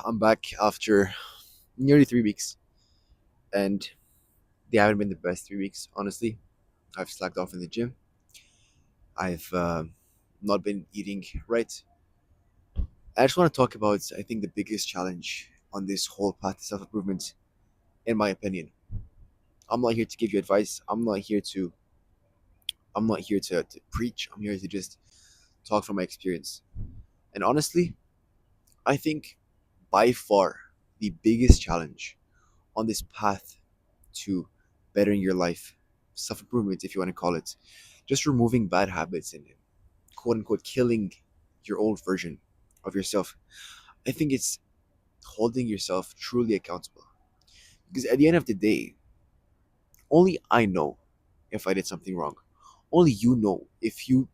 I'm back after nearly 3 weeks, and they haven't been the best 3 weeks, honestly. I've slacked off in the gym. I've not been eating right. I just want to talk about, I think, the biggest challenge on this whole path to self improvement, in my opinion. I'm not here to give you advice. I'm not here to preach. I'm here to just talk from my experience. And honestly, I think by far the biggest challenge on this path to bettering your life, self improvement, if you want to call it, just removing bad habits and quote unquote killing your old version of yourself. I think it's holding yourself truly accountable. Because at the end of the day, only I know if I did something wrong. Only you know if you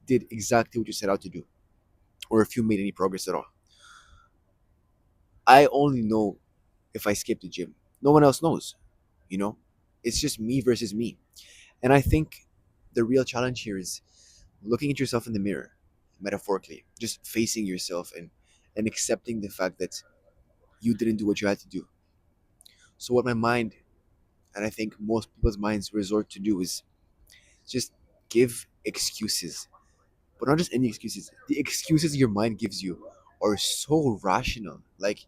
did exactly what you set out to do or if you made any progress at all. I only know if I skipped the gym. No one else knows, you know? It's just me versus me. And I think the real challenge here is looking at yourself in the mirror, metaphorically, just facing yourself and accepting the fact that you didn't do what you had to do. So what my mind and I think most people's minds resort to do is just give excuses. But not just any excuses. The excuses your mind gives you are so rational. Like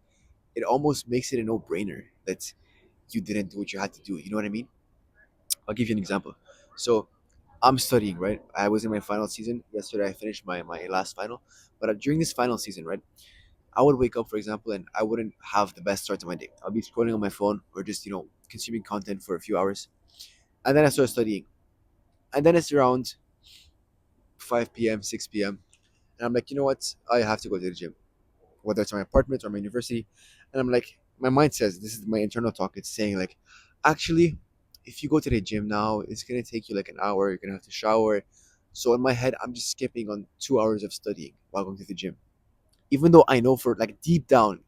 it almost makes it a no-brainer that you didn't do what you had to do. You know what I mean? I'll give you an example. So I'm studying, right? I was in my final season. Yesterday I finished my last final. But during this final season, right, I would wake up, for example, and I wouldn't have the best start to my day. I'll be scrolling on my phone or just, consuming content for a few hours. And then I start studying. And then it's around 5 p.m., 6 p.m. And I'm like, you know what? I have to go to the gym, whether it's my apartment or my university. And I'm like, my mind says, this is my internal talk. It's saying, like, actually, if you go to the gym now, it's going to take you like an hour. You're going to have to shower. So in my head, I'm just skipping on 2 hours of studying while going to the gym. Even though I know for like deep down,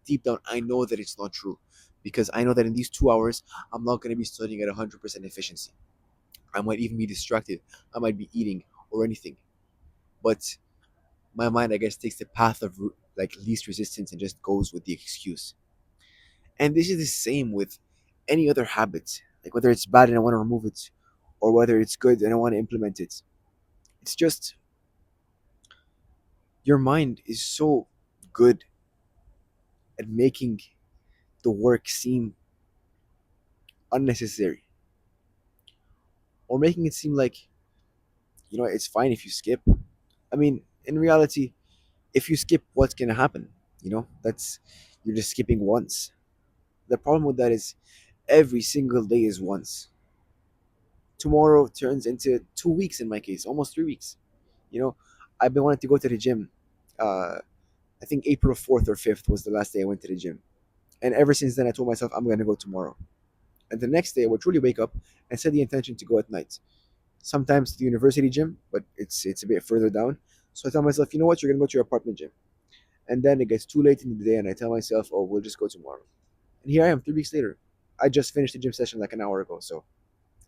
I know that it's not true because I know that in these 2 hours, I'm not going to be studying at 100% efficiency. I might even be distracted. I might be eating or anything. But my mind, I guess, takes the path of like least resistance and just goes with the excuse. And this is the same with any other habit, like whether it's bad and I want to remove it, or whether it's good and I want to implement it. It's just your mind is so good at making the work seem unnecessary or making it seem like, it's fine if you skip. I mean, in reality, if you skip, what's going to happen? That's you're just skipping once. The problem with that is every single day is once. Tomorrow turns into 2 weeks in my case, almost 3 weeks. You know, I've been wanting to go to the gym. Uh, I think April 4th or 5th was the last day I went to the gym. And ever since then, I told myself I'm going to go tomorrow. And the next day, I would truly wake up and set the intention to go at night. Sometimes to the university gym, but it's a bit further down. So I tell myself, you know what, you're going to go to your apartment gym. And then it gets too late in the day, and I tell myself, oh, we'll just go tomorrow. And here I am, 3 weeks later. I just finished the gym session like an hour ago, so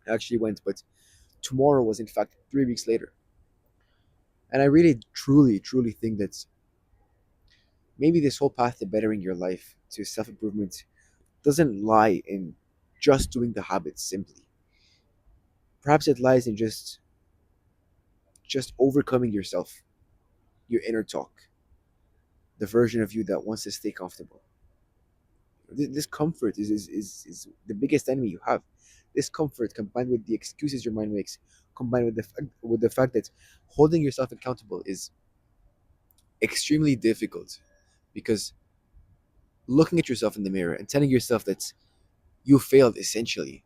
I actually went, but tomorrow was in fact 3 weeks later. And I really, truly, truly think that maybe this whole path to bettering your life, to self improvement, doesn't lie in just doing the habits simply. Perhaps it lies in just overcoming yourself, your inner talk, the version of you that wants to stay comfortable. This comfort is the biggest enemy you have. This comfort combined with the excuses your mind makes, combined with the fact that holding yourself accountable is extremely difficult because looking at yourself in the mirror and telling yourself that you failed essentially,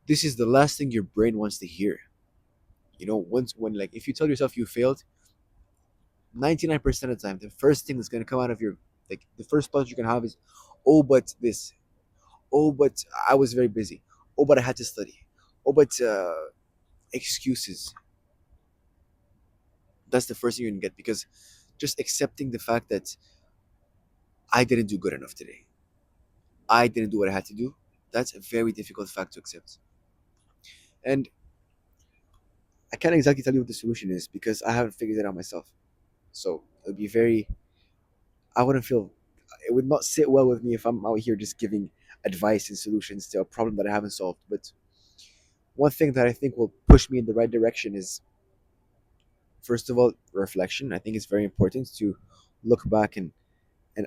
this is the last thing your brain wants to hear. Once when like if you tell yourself you failed, 99% of the time, the first thing that's gonna come out of your like the first thought you're gonna have is, oh, but this, oh, but I was very busy, oh, but I had to study, oh, but excuses. That's the first thing you're gonna get because just accepting the fact that I didn't do good enough today, I didn't do what I had to do. That's a very difficult fact to accept. And I can't exactly tell you what the solution is because I haven't figured it out myself. So it would be very, I wouldn't feel, it would not sit well with me if I'm out here just giving advice and solutions to a problem that I haven't solved. But one thing that I think will push me in the right direction is, first of all, reflection. I think it's very important to look back and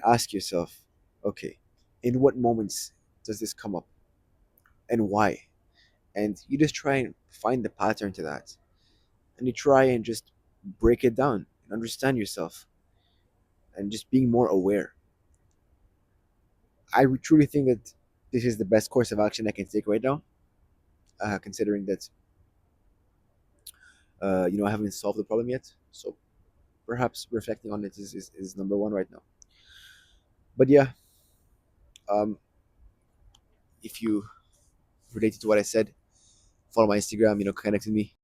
ask yourself, okay, in what moments does this come up and why? And you just try and find the pattern to that. And you try and just break it down and understand yourself and just being more aware. I truly think that this is the best course of action I can take right now, considering that I haven't solved the problem yet. So perhaps reflecting on it is number one right now. But yeah, um, if you related to what I said, follow my Instagram, connect with me.